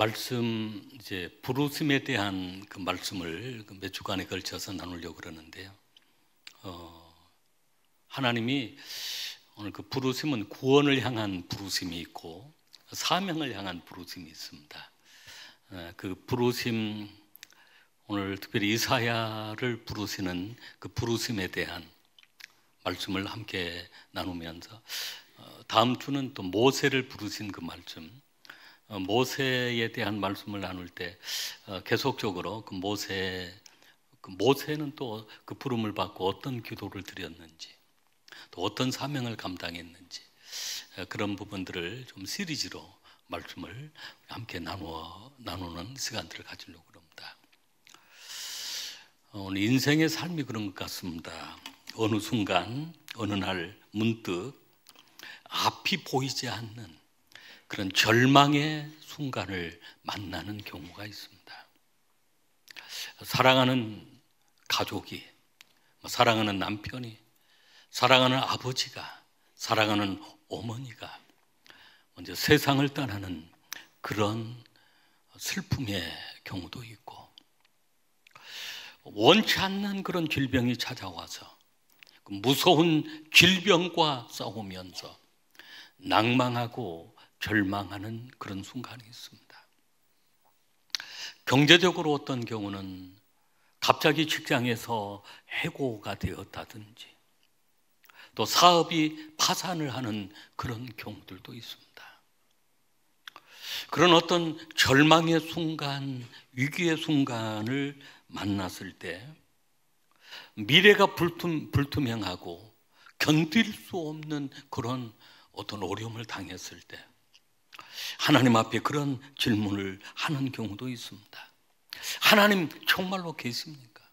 말씀 이제 부르심에 대한 그 말씀을 몇 주간에 걸쳐서 나누려고 그러는데요. 하나님이 오늘 그 부르심은 구원을 향한 부르심이 있고 사명을 향한 부르심이 있습니다. 그 부르심, 오늘 특별히 이사야를 부르시는 그 부르심에 대한 말씀을 함께 나누면서 다음 주는 또 모세를 부르신 그 말씀, 모세에 대한 말씀을 나눌 때 계속적으로 그 모세는 또 그 부름을 받고 어떤 기도를 드렸는지, 또 어떤 사명을 감당했는지, 그런 부분들을 좀 시리즈로 말씀을 함께 나누는 시간들을 가지려고 합니다. 오늘 인생의 삶이 그런 것 같습니다. 어느 순간, 어느 날 문득 앞이 보이지 않는 그런 절망의 순간을 만나는 경우가 있습니다. 사랑하는 가족이, 사랑하는 남편이, 사랑하는 아버지가, 사랑하는 어머니가 먼저 세상을 떠나는 그런 슬픔의 경우도 있고, 원치 않는 그런 질병이 찾아와서 무서운 질병과 싸우면서 낭망하고 절망하는 그런 순간이 있습니다. 경제적으로 어떤 경우는 갑자기 직장에서 해고가 되었다든지, 또 사업이 파산을 하는 그런 경우들도 있습니다. 그런 어떤 절망의 순간, 위기의 순간을 만났을 때 미래가 불투명하고 견딜 수 없는 그런 어떤 어려움을 당했을 때 하나님 앞에 그런 질문을 하는 경우도 있습니다. 하나님 정말로 계십니까?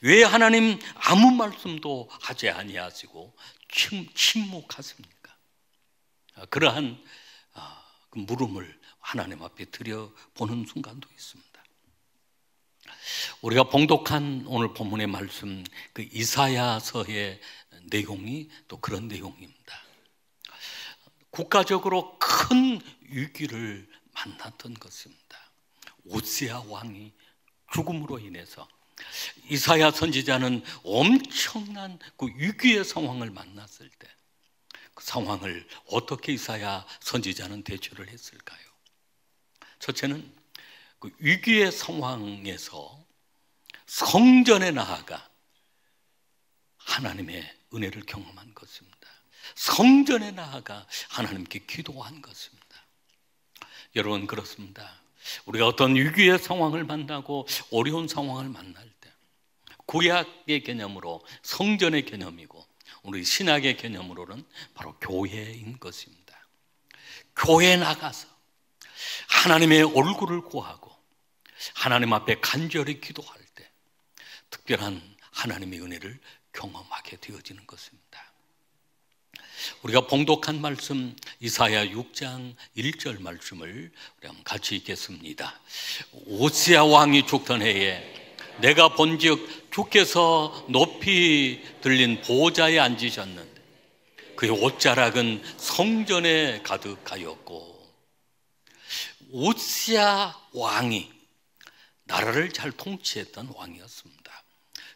왜 하나님 아무 말씀도 하지 아니하시고 침묵하십니까? 그러한 그 물음을 하나님 앞에 드려보는 순간도 있습니다. 우리가 봉독한 오늘 본문의 말씀, 그 이사야서의 내용이 또 그런 내용입니다. 국가적으로 큰 위기를 만났던 것입니다. 오시아 왕이 죽음으로 인해서 이사야 선지자는 엄청난 그 위기의 상황을 만났을 때 그 상황을 어떻게 이사야 선지자는 대처를 했을까요? 첫째는 그 위기의 상황에서 성전에 나아가 하나님의 은혜를 경험한 것입니다. 성전에 나아가 하나님께 기도한 것입니다. 여러분, 그렇습니다. 우리가 어떤 위기의 상황을 만나고 어려운 상황을 만날 때 구약의 개념으로 성전의 개념이고 우리 신약의 개념으로는 바로 교회인 것입니다. 교회에 나가서 하나님의 얼굴을 구하고 하나님 앞에 간절히 기도할 때 특별한 하나님의 은혜를 경험하게 되어지는 것입니다. 우리가 봉독한 말씀 이사야 6장 1절 말씀을 우리 한번 같이 읽겠습니다. 오시아 왕이 죽던 해에 내가 본즉 주께서 높이 들린 보좌에 앉으셨는데 그의 옷자락은 성전에 가득하였고, 오시아 왕이 나라를 잘 통치했던 왕이었습니다.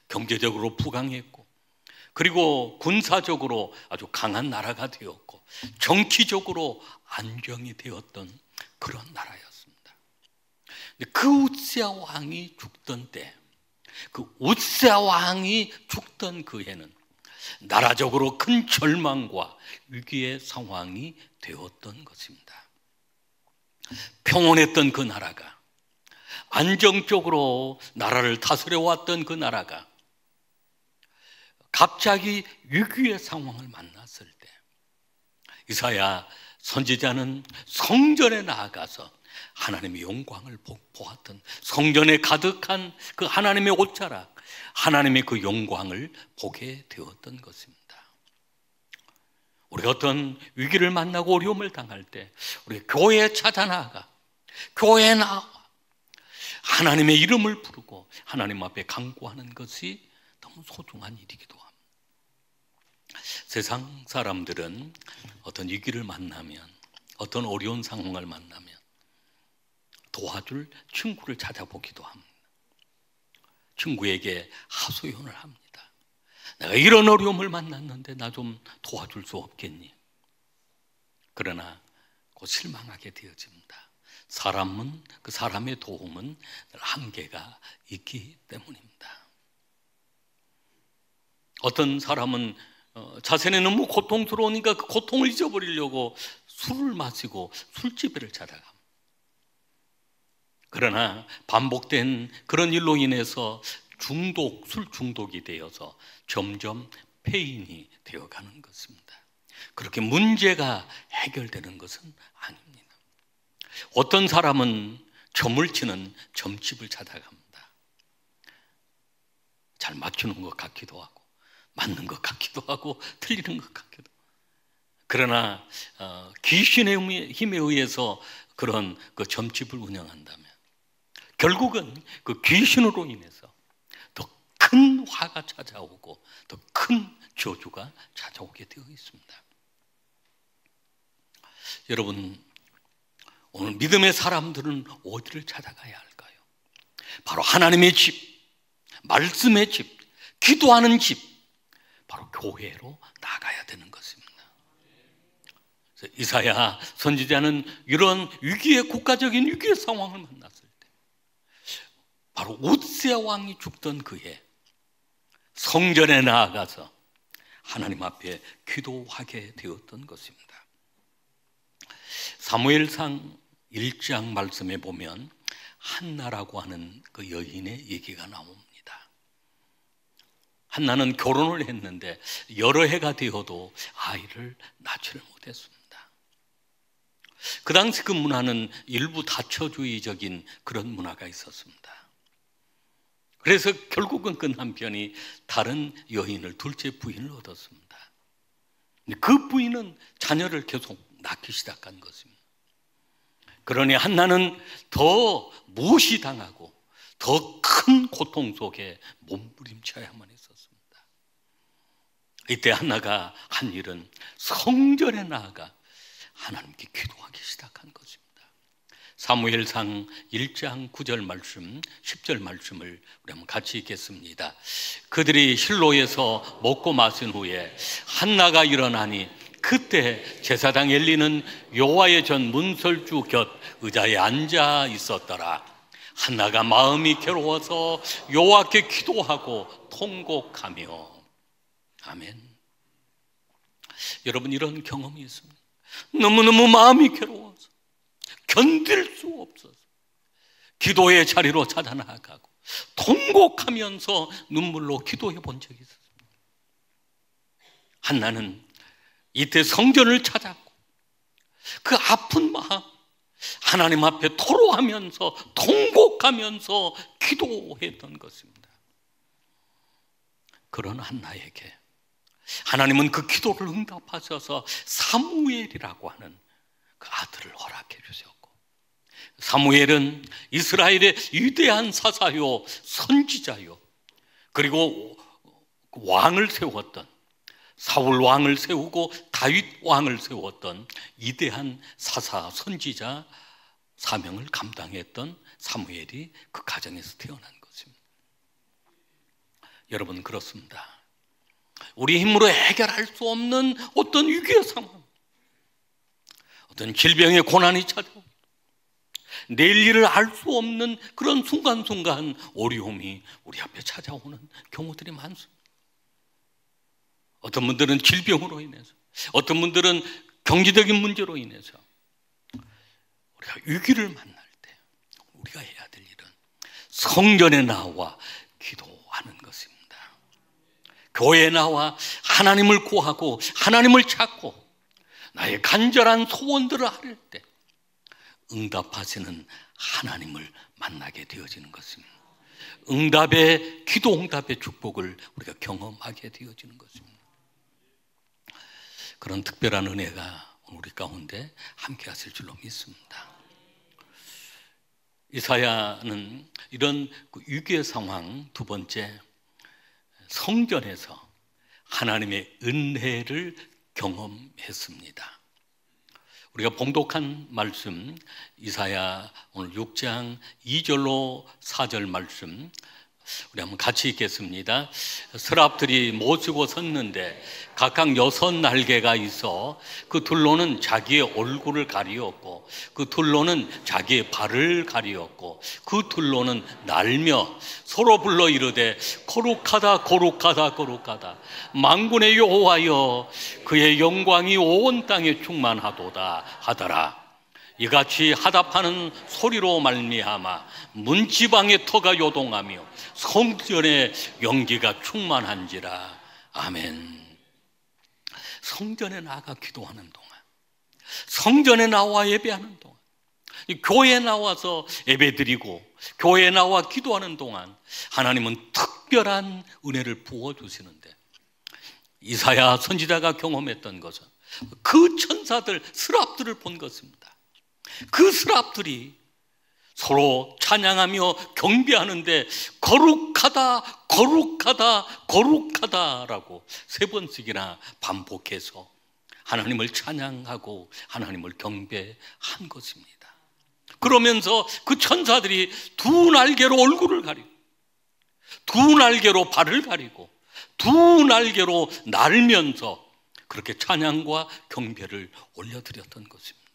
경제적으로 부강했고, 그리고 군사적으로 아주 강한 나라가 되었고, 정치적으로 안정이 되었던 그런 나라였습니다. 그 우시아 왕이 죽던 때, 그 우시아 왕이 죽던 그 해는 나라적으로 큰 절망과 위기의 상황이 되었던 것입니다. 평온했던 그 나라가, 안정적으로 나라를 다스려왔던 그 나라가 갑자기 위기의 상황을 만났을 때 이사야 선지자는 성전에 나아가서 하나님의 영광을 보았던, 성전에 가득한 그 하나님의 옷자락, 하나님의 그 영광을 보게 되었던 것입니다. 우리가 어떤 위기를 만나고 어려움을 당할 때 우리 교회에 찾아나가, 교회에 나와 하나님의 이름을 부르고 하나님 앞에 간구하는 것이 너무 소중한 일이기도 합니다. 세상 사람들은 어떤 위기를 만나면, 어떤 어려운 상황을 만나면 도와줄 친구를 찾아보기도 합니다. 친구에게 하소연을 합니다. 내가 이런 어려움을 만났는데 나 좀 도와줄 수 없겠니? 그러나 곧 실망하게 되어집니다. 사람은, 그 사람의 도움은 늘 한계가 있기 때문입니다. 어떤 사람은 자신이 너무 고통스러우니까 그 고통을 잊어버리려고 술을 마시고 술집을 찾아갑니다. 그러나 반복된 그런 일로 인해서 술 중독이 되어서 점점 폐인이 되어가는 것입니다. 그렇게 문제가 해결되는 것은 아닙니다. 어떤 사람은 점을 치는 점집을 찾아갑니다. 잘 맞추는 것 같기도 하고 맞는 것 같기도 하고 틀리는 것 같기도 하고, 그러나 귀신의 힘에 의해서 그런 그 점집을 운영한다면 결국은 그 귀신으로 인해서 더 큰 화가 찾아오고 더 큰 저주가 찾아오게 되어 있습니다. 여러분, 오늘 믿음의 사람들은 어디를 찾아가야 할까요? 바로 하나님의 집, 말씀의 집, 기도하는 집, 바로 교회로 나가야 되는 것입니다. 이사야 선지자는 이런 위기의, 국가적인 위기의 상황을 만났을 때 바로 웃세 왕이 죽던 그해 성전에 나아가서 하나님 앞에 기도하게 되었던 것입니다. 사무엘상 1장 말씀에 보면 한나라고 하는 그 여인의 얘기가 나옵니다. 한나는 결혼을 했는데 여러 해가 되어도 아이를 낳지를 못했습니다. 그 당시 그 문화는 일부 다처주의적인 그런 문화가 있었습니다. 그래서 결국은 그 남편이 다른 여인을, 둘째 부인을 얻었습니다. 그 부인은 자녀를 계속 낳기 시작한 것입니다. 그러니 한나는 더 무시당하고 더 큰 고통 속에 몸부림쳐야만 했었습니다. 이때 한나가 한 일은 성전에 나아가 하나님께 기도하기 시작한 것입니다. 사무엘상 1장 9절 말씀, 10절 말씀을 우리 한번 같이 읽겠습니다. 그들이 실로에서 먹고 마신 후에 한나가 일어나니 그때 제사장 엘리는 여호와의 전 문설주 곁 의자에 앉아 있었더라. 한나가 마음이 괴로워서 여호와께 기도하고 통곡하며. 아멘. 여러분, 이런 경험이 있습니다. 너무너무 마음이 괴로워서 견딜 수 없어서 기도의 자리로 찾아 나가고 통곡하면서 눈물로 기도해 본 적이 있었습니다. 한나는 이때 성전을 찾았고 그 아픈 마음 하나님 앞에 토로하면서 통곡하면서 기도했던 것입니다. 그런 한나에게 하나님은 그 기도를 응답하셔서 사무엘이라고 하는 그 아들을 허락해 주셨고, 사무엘은 이스라엘의 위대한 사사요 선지자요, 그리고 왕을 세웠던, 사울 왕을 세우고 다윗 왕을 세웠던 위대한 사사 선지자 사명을 감당했던 사무엘이 그 가정에서 태어난 것입니다. 여러분, 그렇습니다. 우리 힘으로 해결할 수 없는 어떤 위기의 상황, 어떤 질병의 고난이 찾아오고 내일 일을 알 수 없는 그런 순간순간 어려움이 우리 앞에 찾아오는 경우들이 많습니다. 어떤 분들은 질병으로 인해서, 어떤 분들은 경제적인 문제로 인해서 우리가 위기를 만날 때 우리가 해야 될 일은 성전에 나와 기도하는 것입니다. 교회에 나와 하나님을 구하고 하나님을 찾고 나의 간절한 소원들을 아뢰 때 응답하시는 하나님을 만나게 되어지는 것입니다. 기도 응답의 축복을 우리가 경험하게 되어지는 것입니다. 그런 특별한 은혜가 우리 가운데 함께 하실 줄로 믿습니다. 이사야는 이런 위기의 상황, 두 번째, 성전에서 하나님의 은혜를 경험했습니다. 우리가 봉독한 말씀 이사야 오늘 6장 2절로 4절 말씀 우리 한번 같이 읽겠습니다. 서랍들이 모시고 섰는데 각각 6날개가 있어 그 둘로는 자기의 얼굴을 가리었고 그 둘로는 자기의 발을 가리었고 그 둘로는 날며 서로 불러 이르되 거룩하다 거룩하다 거룩하다 만군의 여호와여 그의 영광이 온 땅에 충만하도다 하더라. 이같이 하답하는 소리로 말미암아 문지방의 터가 요동하며 성전의 연기가 충만한지라. 아멘. 성전에 나가 기도하는 동안, 성전에 나와 예배하는 동안, 교회에 나와서 예배드리고 교회에 나와 기도하는 동안 하나님은 특별한 은혜를 부어주시는데, 이사야 선지자가 경험했던 것은 그 천사들 스랍들을 본 것입니다. 그 스랍들이 서로 찬양하며 경배하는데 거룩하다 거룩하다 거룩하다라고 3번씩이나 반복해서 하나님을 찬양하고 하나님을 경배한 것입니다. 그러면서 그 천사들이 2날개로 얼굴을 가리고 2날개로 발을 가리고 2날개로 날면서 그렇게 찬양과 경배를 올려드렸던 것입니다.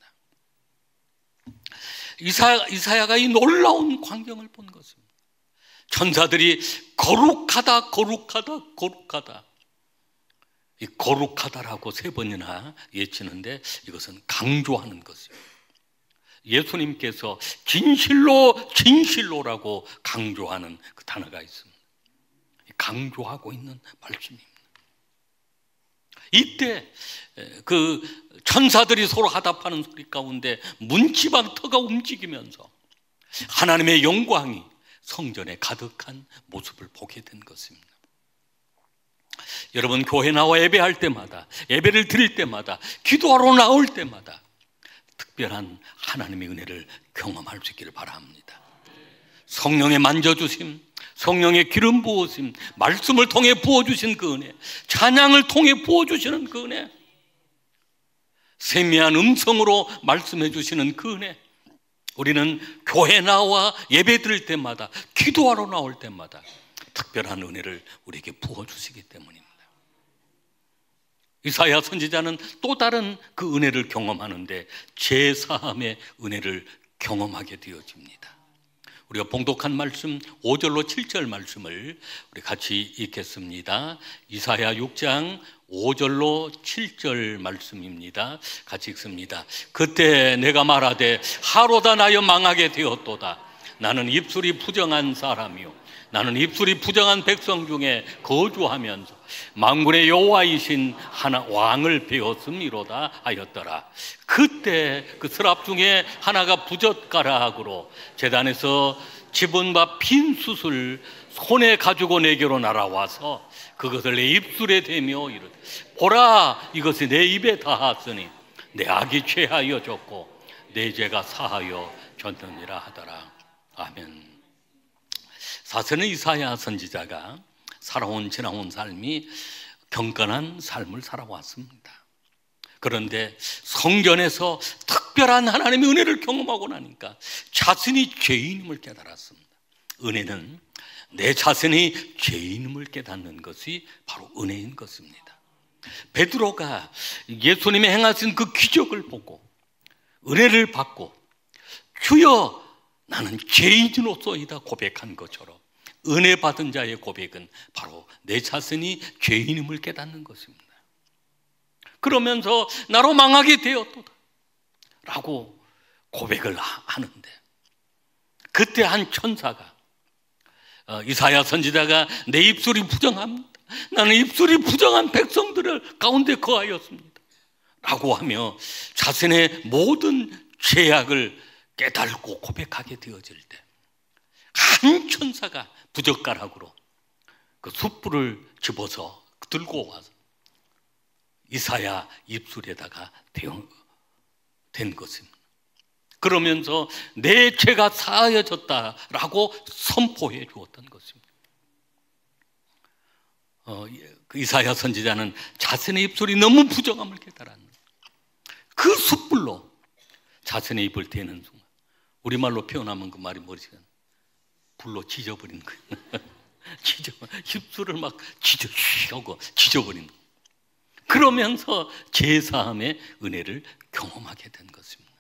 이사야가 이 놀라운 광경을 본 것입니다. 천사들이 거룩하다 거룩하다 거룩하다, 이 거룩하다라고 3번이나 외치는데 이것은 강조하는 것입니다. 예수님께서 진실로 진실로라고 강조하는 그 단어가 있습니다. 강조하고 있는 말씀입니다. 이때 그 천사들이 서로 하답하는 소리 가운데 문지방 터가 움직이면서 하나님의 영광이 성전에 가득한 모습을 보게 된 것입니다. 여러분, 교회 나와 예배할 때마다, 예배를 드릴 때마다, 기도하러 나올 때마다 특별한 하나님의 은혜를 경험할 수 있기를 바랍니다. 성령의 만져주심, 성령의 기름 부으심, 말씀을 통해 부어주신 그 은혜, 찬양을 통해 부어주시는 그 은혜, 세미한 음성으로 말씀해 주시는 그 은혜, 우리는 교회 나와 예배 드릴 때마다, 기도하러 나올 때마다 특별한 은혜를 우리에게 부어주시기 때문입니다. 이사야 선지자는 또 다른 그 은혜를 경험하는데 제사함의 은혜를 경험하게 되어집니다. 우리가 봉독한 말씀 5절로 7절 말씀을 우리 같이 읽겠습니다. 이사야 6장 5절로 7절 말씀입니다. 같이 읽습니다. 그때 내가 말하되 하로다 나여 망하게 되었도다. 나는 입술이 부정한 사람이요 나는 입술이 부정한 백성 중에 거주하면서 만군의 여호와이신 하나 왕을 배웠음이로다 하였더라. 그때 그 서랍 중에 하나가 부젓가락으로 제단에서 집은 바 빈 숯을 손에 가지고 내게로 날아와서 그것을 내 입술에 대며 이르되 보라, 이것이 내 입에 닿았으니 내 악이 취하여 졌고 내 죄가 사하여 졌느니라 하더라. 아멘. 사실은 이사야 선지자가 지나온 삶이 경건한 삶을 살아왔습니다. 그런데 성전에서 특별한 하나님의 은혜를 경험하고 나니까 자신이 죄인임을 깨달았습니다. 은혜는 내 자신이 죄인임을 깨닫는 것이 바로 은혜인 것입니다. 베드로가 예수님이 행하신 그 기적을 보고 은혜를 받고 주여 나는 죄인으로서이다 고백한 것처럼 은혜 받은 자의 고백은 바로 내 자신이 죄인임을 깨닫는 것입니다. 그러면서 나로 망하게 되었도다 라고 고백을 하는데, 그때 한 천사가 이사야 선지자가 내 입술이 부정합니다, 나는 입술이 부정한 백성들을 가운데 거하였습니다 라고 하며 자신의 모든 죄악을 깨달고 고백하게 되어질 때 한 천사가 부젓가락으로 그 숯불을 집어서 들고 와서 이사야 입술에다가 댄 것입니다. 그러면서 내 죄가 사하여졌다라고 선포해 주었던 것입니다. 그 이사야 선지자는 자신의 입술이 너무 부정함을 깨달았는데 그 숯불로 자신의 입을 대는 순간, 우리말로 표현하면 그 말이 뭐지? 불로 지져버리는 거예요. 입술을 막 지져버리는 거예요. 그러면서 제사함의 은혜를 경험하게 된 것입니다.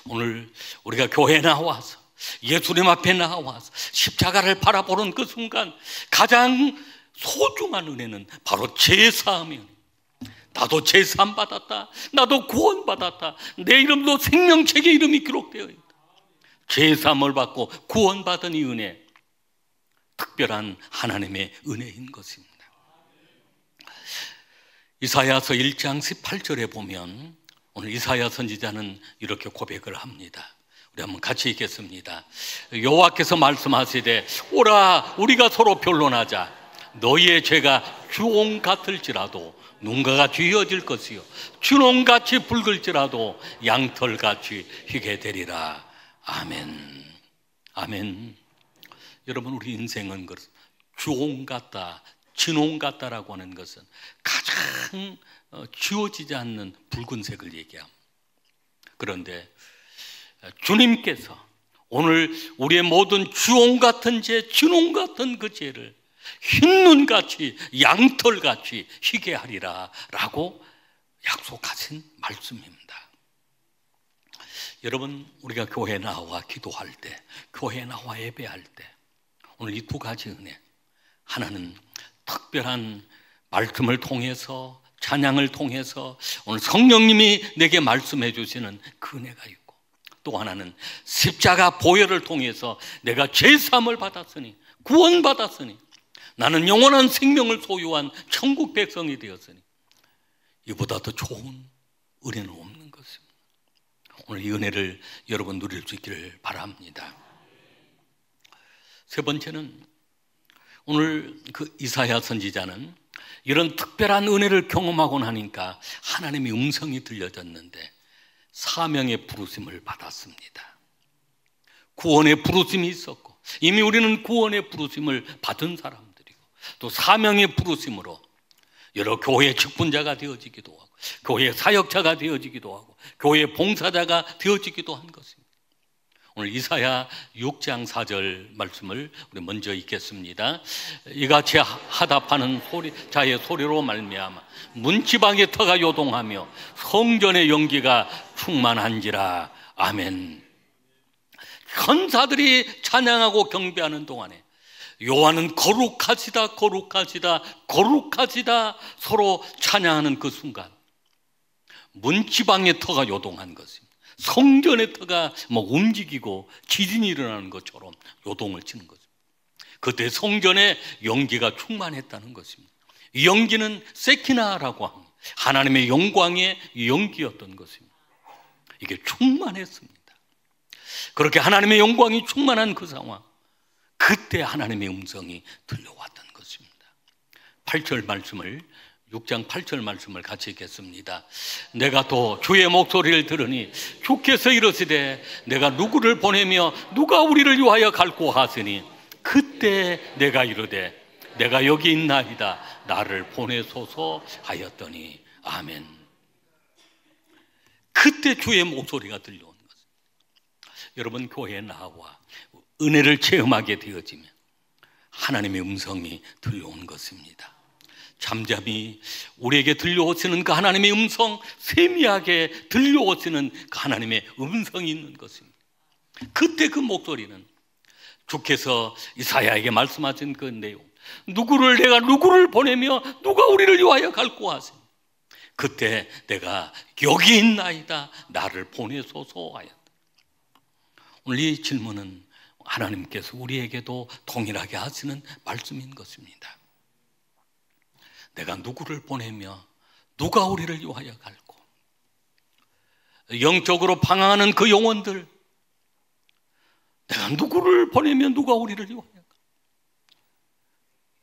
오늘 우리가 교회에 나와서 예수님 앞에 나와서 십자가를 바라보는 그 순간 가장 소중한 은혜는 바로 제사함의 은혜. 나도 제사함 받았다, 나도 구원 받았다, 내 이름도 생명책에 이름이 기록되어 있다. 제사함을 받고 구원받은 이 은혜, 특별한 하나님의 은혜인 것입니다. 이사야서 1장 18절에 보면 오늘 이사야 선지자는 이렇게 고백을 합니다. 우리 한번 같이 읽겠습니다. 여호와께서 말씀하시되 오라 우리가 서로 변론하자. 너희의 죄가 주홍 같을지라도 눈과 쥐어질 것이요 준홍같이 붉을지라도 양털같이 희게 되리라. 아멘. 아멘. 여러분, 우리 인생은 주홍 같다, 진홍 같다라고 하는 것은 가장 지워지지 않는 붉은색을 얘기합니다. 그런데 주님께서 오늘 우리의 모든 주홍 같은 죄, 진홍 같은 그 죄를 흰눈같이 양털같이 희게 하리라 라고 약속하신 말씀입니다. 여러분, 우리가 교회에 나와 기도할 때, 교회에 나와 예배할 때 오늘 이 두 가지 은혜, 하나는 특별한 말씀을 통해서, 찬양을 통해서 오늘 성령님이 내게 말씀해 주시는 그 은혜가 있고, 또 하나는 십자가 보혈을 통해서 내가 죄사함을 받았으니, 구원받았으니, 나는 영원한 생명을 소유한 천국 백성이 되었으니 이보다 더 좋은 은혜는 없는 것입니다. 오늘 이 은혜를 여러분 누릴 수 있기를 바랍니다. 세 번째는, 오늘 그 이사야 선지자는 이런 특별한 은혜를 경험하고 나니까 하나님의 음성이 들려졌는데 사명의 부르심을 받았습니다. 구원의 부르심이 있었고, 이미 우리는 구원의 부르심을 받은 사람들이고, 또 사명의 부르심으로 여러 교회의 직분자가 되어지기도 하고, 교회의 사역자가 되어지기도 하고, 교회의 봉사자가 되어지기도 한 것입니다. 오늘 이사야 6장 4절 말씀을 우리 먼저 읽겠습니다. 이같이 하답하는 자의 소리로 말미암아 문지방의 터가 요동하며 성전의 연기가 충만한지라. 아멘. 천사들이 찬양하고 경배하는 동안에 여호와는 거룩하시다, 거룩하시다, 거룩하시다 서로 찬양하는 그 순간 문지방의 터가 요동한 것입니다. 성전의 터가 움직이고 지진이 일어나는 것처럼 요동을 치는 거죠. 그때 성전에 연기가 충만했다는 것입니다. 이 연기는 세키나라고 합니다. 하나님의 영광의 연기였던 것입니다. 이게 충만했습니다. 그렇게 하나님의 영광이 충만한 그 상황, 그때 하나님의 음성이 들려왔던 것입니다. 8절 말씀을, 6장 8절 말씀을 같이 읽겠습니다. 내가 또 주의 목소리를 들으니 주께서 이르시되 내가 누구를 보내며 누가 우리를 위하여 갈고 하시니 그때 내가 이르되 내가 여기 있나이다, 나를 보내소서 하였더니. 아멘. 그때 주의 목소리가 들려오는 것입니다. 여러분, 교회에 나와 은혜를 체험하게 되어지면 하나님의 음성이 들려오는 것입니다. 잠잠히 우리에게 들려오시는 그 하나님의 음성, 세미하게 들려오시는 그 하나님의 음성이 있는 것입니다. 그때 그 목소리는 주께서 이사야에게 말씀하신 그 내용, 내가 누구를 보내며 누가 우리를 위하여 갈고 하시니 그때 내가 여기 있나이다, 나를 보내소서 하였다. 오늘 이 질문은 하나님께서 우리에게도 동일하게 하시는 말씀인 것입니다. 내가 누구를 보내며 누가 우리를 위하여 갈고, 영적으로 방황하는 그 영혼들, 내가 누구를 보내며 누가 우리를 위하여 갈고,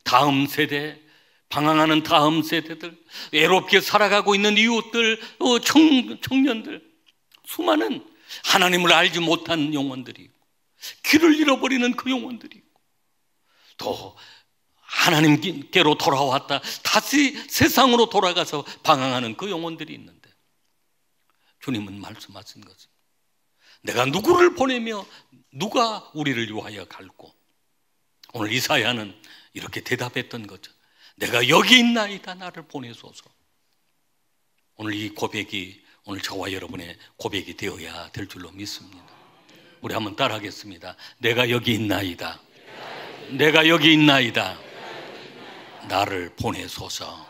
다음 세대, 방황하는 다음 세대들, 외롭게 살아가고 있는 이웃들, 청년들, 수많은 하나님을 알지 못한 영혼들이 있고, 길을 잃어버리는 그 영혼들이 있고, 또 하나님께로 돌아왔다 다시 세상으로 돌아가서 방황하는 그 영혼들이 있는데, 주님은 말씀하신 것입니다. 내가 누구를 보내며 누가 우리를 위하여 갈고. 오늘 이사야는 이렇게 대답했던 거죠. 내가 여기 있나이다, 나를 보내소서. 오늘 이 고백이 오늘 저와 여러분의 고백이 되어야 될 줄로 믿습니다. 우리 한번 따라하겠습니다. 내가 여기 있나이다, 내가 여기 있나이다, 나를 보내소서,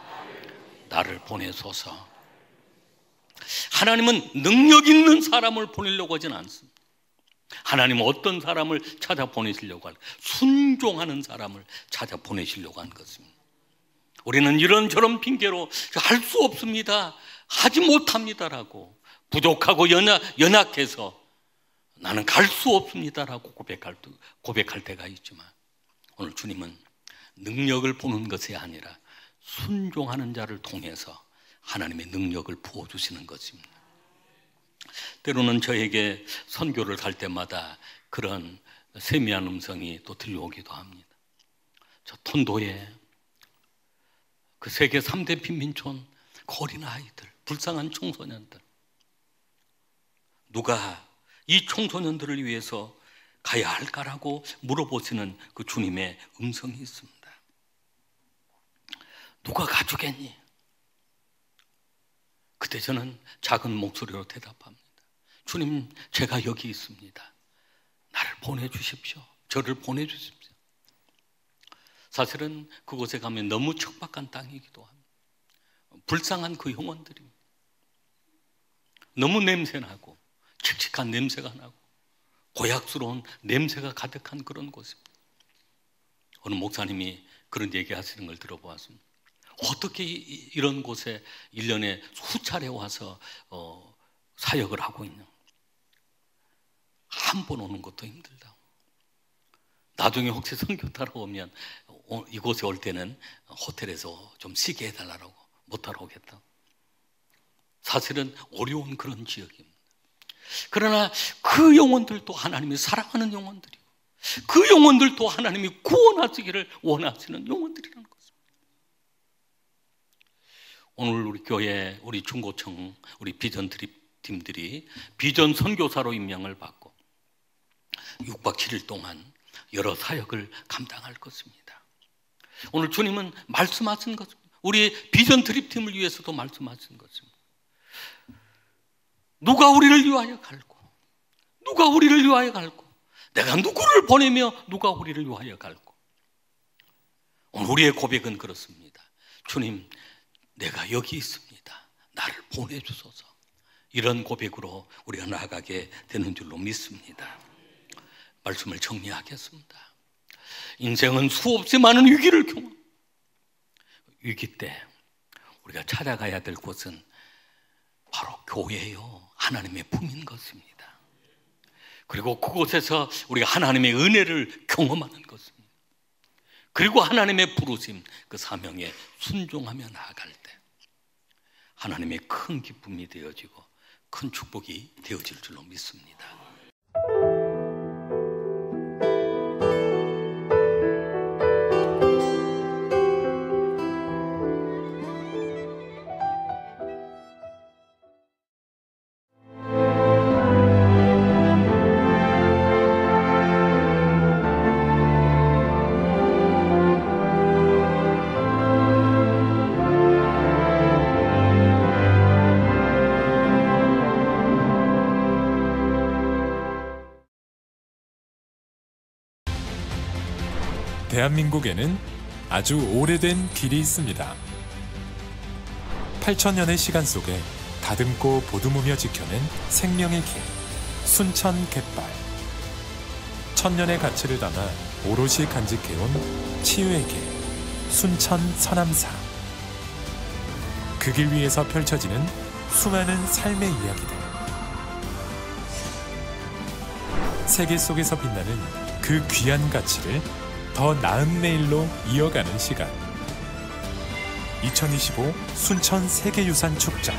나를 보내소서. 하나님은 능력 있는 사람을 보내려고 하지는 않습니다. 하나님은 어떤 사람을 찾아 보내시려고 할까? 순종하는 사람을 찾아 보내시려고 하는 것입니다. 우리는 이런저런 핑계로 할 수 없습니다, 하지 못합니다라고, 부족하고 연약해서 나는 갈 수 없습니다라고 고백할 때가 있지만, 오늘 주님은 능력을 보는 것이 아니라 순종하는 자를 통해서 하나님의 능력을 부어주시는 것입니다. 때로는 저에게 선교를 갈 때마다 그런 세미한 음성이 또 들려오기도 합니다. 저 톤도에 그 세계 3대 빈민촌 그 어린 아이들, 불쌍한 청소년들, 누가 이 청소년들을 위해서 가야 할까라고 물어보시는 그 주님의 음성이 있습니다. 누가 가주겠니? 그때 저는 작은 목소리로 대답합니다. 주님, 제가 여기 있습니다. 나를 보내주십시오. 저를 보내주십시오. 사실은 그곳에 가면 너무 척박한 땅이기도 합니다. 불쌍한 그 영혼들이 너무 냄새나고 칙칙한 냄새가 나고 고약스러운 냄새가 가득한 그런 곳입니다. 어느 목사님이 그런 얘기 하시는 걸 들어보았습니다. 어떻게 이런 곳에 1년에 수차례 와서 사역을 하고 있냐. 한 번 오는 것도 힘들다. 나중에 혹시 선교 타러 오면 이곳에 올 때는 호텔에서 좀 쉬게 해달라고, 못 타러 오겠다. 사실은 어려운 그런 지역입니다. 그러나 그 영혼들도 하나님이 사랑하는 영혼들이고, 그 영혼들도 하나님이 구원하시기를 원하시는 영혼들이라는 것입니다. 오늘 우리 교회, 우리 중고청, 우리 비전 드립팀들이 비전 선교사로 임명을 받고 6박 7일 동안 여러 사역을 감당할 것입니다. 오늘 주님은 말씀하신 것입니다. 우리 비전 드립팀을 위해서도 말씀하신 것입니다. 누가 우리를 위하여 갈고, 누가 우리를 위하여 갈고, 내가 누구를 보내며 누가 우리를 위하여 갈고. 오늘 우리의 고백은 그렇습니다. 주님, 내가 여기 있습니다. 나를 보내주소서. 이런 고백으로 우리가 나아가게 되는 줄로 믿습니다. 말씀을 정리하겠습니다. 인생은 수없이 많은 위기를 경험. 위기 때 우리가 찾아가야 될 곳은 바로 교회요, 하나님의 품인 것입니다. 그리고 그곳에서 우리가 하나님의 은혜를 경험하는 것입니다. 그리고 하나님의 부르심, 그 사명에 순종하며 나아갈 때 하나님의 큰 기쁨이 되어지고 큰 축복이 되어질 줄로 믿습니다. 대한민국에는 아주 오래된 길이 있습니다. 8,000년의 시간 속에 다듬고 보듬으며 지켜낸 생명의 길, 순천 갯발. 1000년의 가치를 담아 오롯이 간직해온 치유의 길, 순천 서남사. 그 길 위에서 펼쳐지는 수많은 삶의 이야기들. 세계 속에서 빛나는 그 귀한 가치를 더 나은 내일로 이어가는 시간. 2025 순천 세계유산 축전.